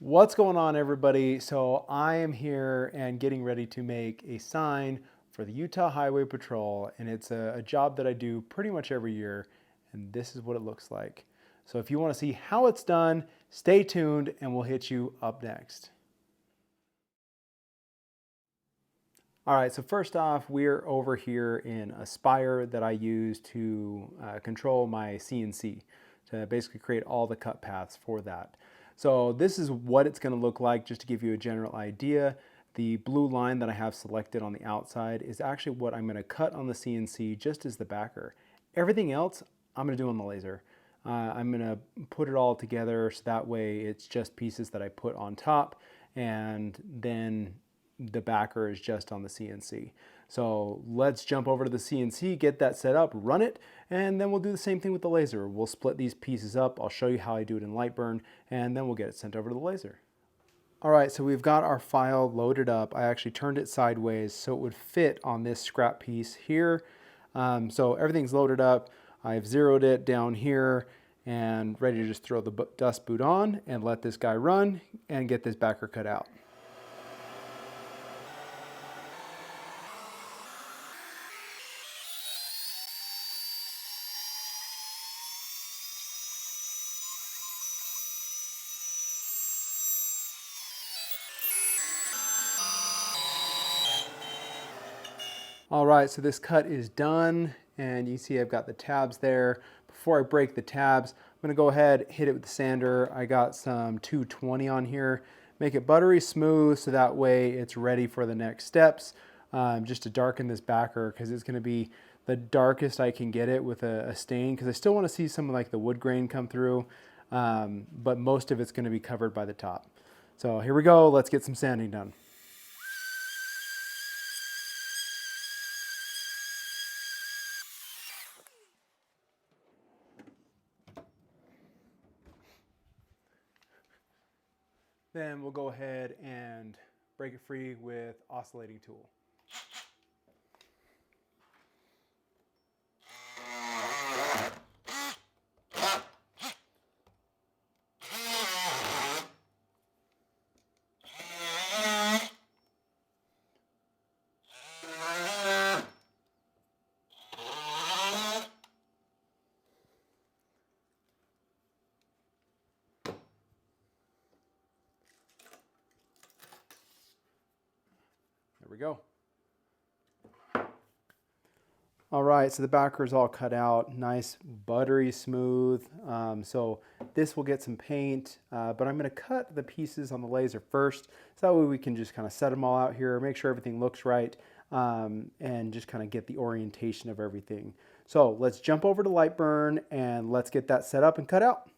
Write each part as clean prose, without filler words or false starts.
What's going on, everybody? So I am here and getting ready to make a sign for the Utah Highway Patrol, and it's a job that I do pretty much every year, and this is what it looks like. So if you want to see how it's done, stay tuned and we'll hit you up next. All right, so first off, we're over here in a spire that I use to control my CNC, to basically create all the cut paths for that. So this is what it's going to look like, just to give you a general idea. The blue line that I have selected on the outside is actually what I'm going to cut on the CNC just as the backer. Everything else I'm going to do on the laser. I'm going to put it all together so that way it's just pieces that I put on top, and then the backer is just on the CNC. So let's jump over to the CNC, get that set up, run it, and then we'll do the same thing with the laser. We'll split these pieces up. I'll show you how I do it in Lightburn, and then we'll get it sent over to the laser. All right, so we've got our file loaded up. I actually turned it sideways so it would fit on this scrap piece here. So everything's loaded up. I've zeroed it down here and ready to just throw the dust boot on and let this guy run and get this backer cut out. All right, so this cut is done, and you see I've got the tabs there. Before I break the tabs, I'm gonna go ahead, hit it with the sander. I got some 220 on here. Make it buttery smooth so that way it's ready for the next steps, just to darken this backer, because it's gonna be the darkest I can get it with a stain, because I still wanna see some like the wood grain come through, but most of it's gonna be covered by the top. So here we go, let's get some sanding done. Then we'll go ahead and break it free with oscillating tool. There we go. All right, so the backer is all cut out, nice buttery smooth. So this will get some paint, but I'm gonna cut the pieces on the laser first, so that way we can just kind of set them all out here, make sure everything looks right, and just kind of get the orientation of everything. So let's jump over to Lightburn and let's get that set up and cut out.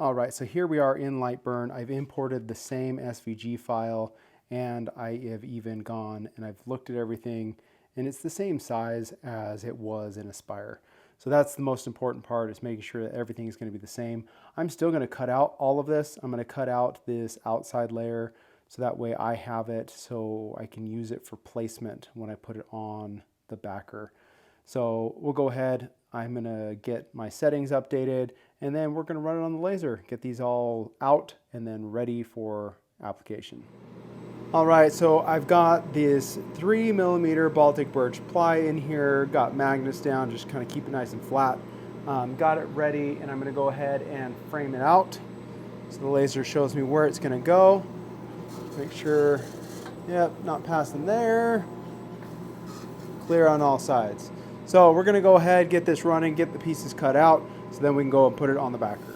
All right, so here we are in Lightburn. I've imported the same SVG file, and I have even gone and I've looked at everything, and it's the same size as it was in Aspire. So that's the most important part, is making sure that everything is going to be the same. I'm still going to cut out all of this. I'm going to cut out this outside layer so that way I have it so I can use it for placement when I put it on the backer. So we'll go ahead, I'm gonna get my settings updated, and then we're gonna run it on the laser, get these all out and then ready for application. All right, so I've got this 3mm Baltic birch ply in here, got magnets down, just kind of keep it nice and flat. Got it ready, and I'm gonna go ahead and frame it out. So the laser shows me where it's gonna go. Make sure, yep, not passing there. Clear on all sides. So we're gonna go ahead, get this running, get the pieces cut out, so then we can go and put it on the backer.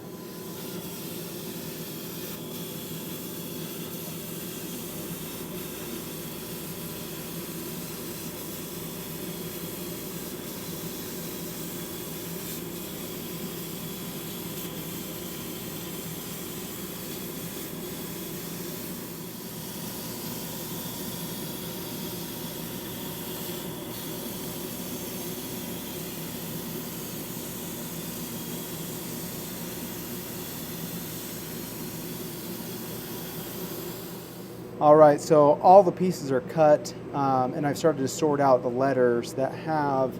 All right, so all the pieces are cut, and I've started to sort out the letters that have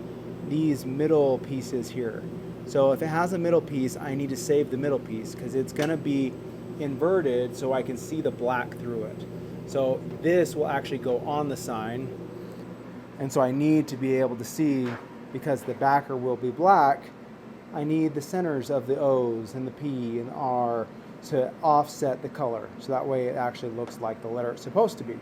these middle pieces here. So if it has a middle piece, I need to save the middle piece because it's gonna be inverted so I can see the black through it. So this will actually go on the sign. And so I need to be able to see, because the backer will be black, I need the centers of the O's and the P and the R to offset the color. So that way it actually looks like the letter it's supposed to be.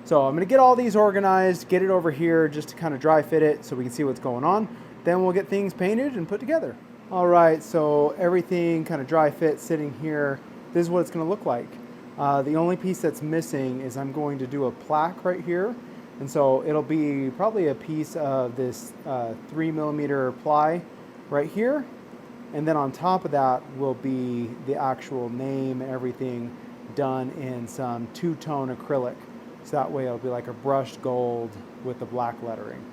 So I'm gonna get all these organized, get it over here just to kind of dry fit it so we can see what's going on. Then we'll get things painted and put together. All right, so everything kind of dry fit sitting here. This is what it's gonna look like. The only piece that's missing is I'm going to do a plaque right here. And so it'll be probably a piece of this 3mm ply right here. And then on top of that will be the actual name and everything done in some two-tone acrylic. So that way it'll be like a brushed gold with the black lettering.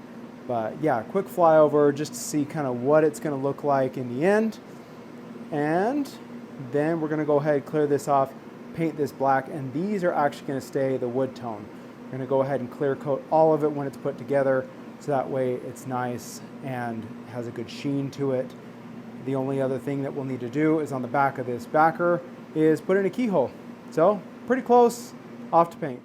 But yeah, quick flyover just to see kind of what it's gonna look like in the end. And then we're gonna go ahead and clear this off, paint this black, and these are actually gonna stay the wood tone. We're gonna go ahead and clear coat all of it when it's put together, so that way it's nice and has a good sheen to it. The only other thing that we'll need to do is on the back of this backer is put in a keyhole. So pretty close, off to paint.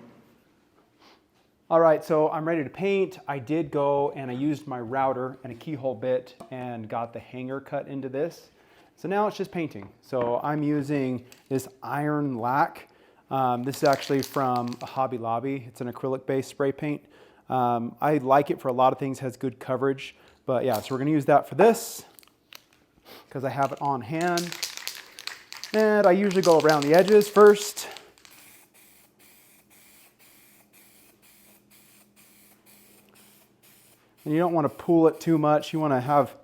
All right, so I'm ready to paint. I did go and I used my router and a keyhole bit and got the hanger cut into this. So now it's just painting. So I'm using this iron lac. This is actually from Hobby Lobby. It's an acrylic-based spray paint. I like it for a lot of things, has good coverage. But yeah, so we're gonna use that for this because I have it on hand. And I usually go around the edges first. And you don't want to pull it too much. You want to have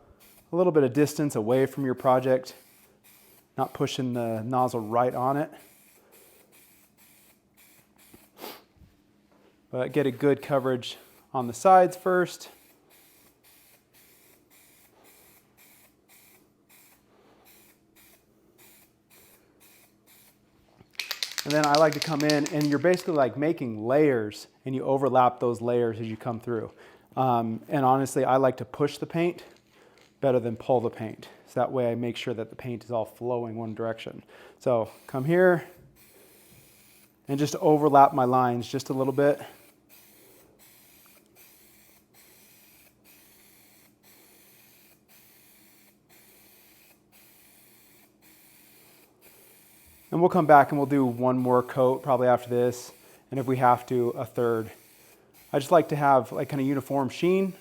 a little bit of distance away from your project, not pushing the nozzle right on it. But get a good coverage on the sides first. And then I like to come in and you're basically like making layers and you overlap those layers as you come through. And honestly, I like to push the paint better than pull the paint. So that way I make sure that the paint is all flowing one direction. So come here and just overlap my lines just a little bit. And we'll come back and we'll do one more coat probably after this. And if we have to, a third. I just like to have like kind of uniform sheen.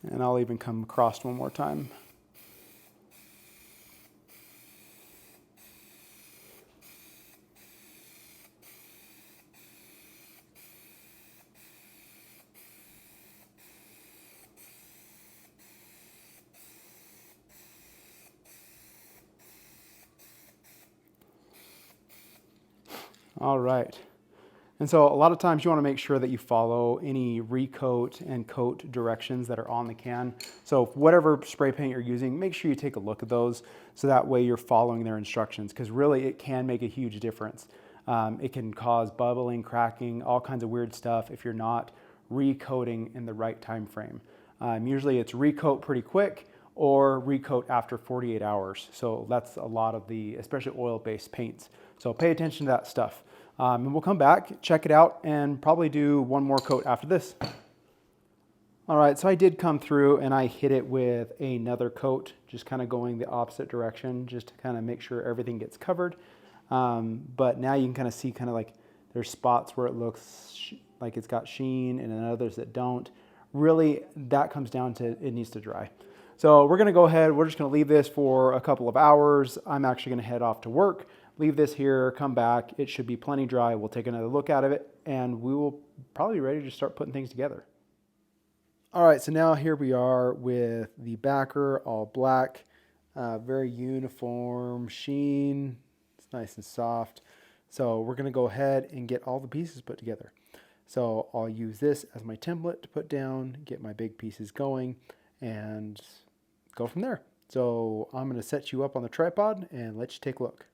And I'll even come across one more time. All right. And so a lot of times you want to make sure that you follow any recoat and coat directions that are on the can. So whatever spray paint you're using, make sure you take a look at those so that way you're following their instructions, because really it can make a huge difference. It can cause bubbling, cracking, all kinds of weird stuff if you're not recoating in the right time frame. Usually it's recoat pretty quick or recoat after 48 hours. So that's a lot of the, especially oil-based paints. So pay attention to that stuff. And we'll come back, check it out, and probably do one more coat after this. All right, so I did come through and I hit it with another coat, just kind of going the opposite direction, just to kind of make sure everything gets covered. But now you can kind of see kind of like there's spots where it looks like it's got sheen and then others that don't. Really, that comes down to it needs to dry. So we're gonna go ahead, we're just gonna leave this for a couple of hours. I'm actually gonna head off to work. Leave this here, come back. It should be plenty dry. We'll take another look at it and we will probably be ready to start putting things together. All right, so now here we are with the backer, all black, very uniform sheen. It's nice and soft. So we're gonna go ahead and get all the pieces put together. So I'll use this as my template to put down, get my big pieces going and go from there. So I'm gonna set you up on the tripod and let you take a look.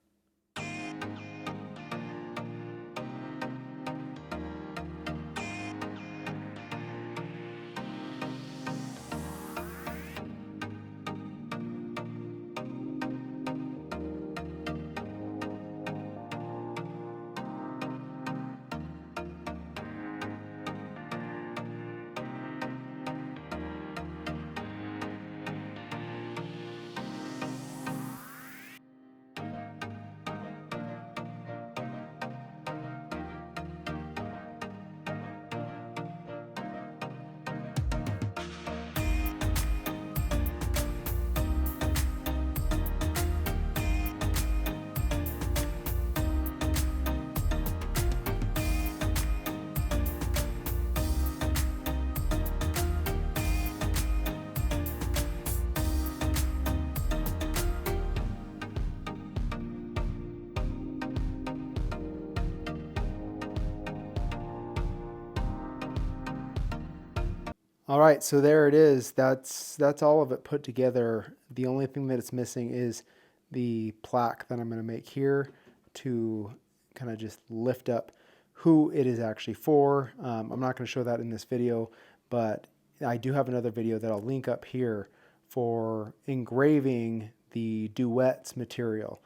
All right, so there it is. That's all of it put together. The only thing that it's missing is the plaque that I'm going to make here to kind of just lift up who it is actually for. I'm not going to show that in this video, but I do have another video that I'll link up here for engraving the duets material.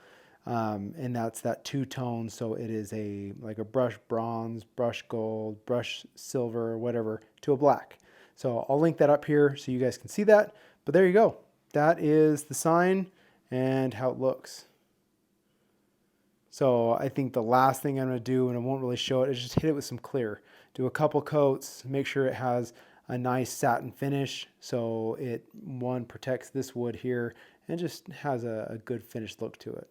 And that's that two-tone, so it is like a brush bronze, brush gold, brush silver, whatever, to a black. So I'll link that up here so you guys can see that. But there you go. That is the sign and how it looks. So I think the last thing I'm going to do, and I won't really show it, is just hit it with some clear. Do a couple coats, make sure it has a nice satin finish so it, one, protects this wood here and just has a good finished look to it.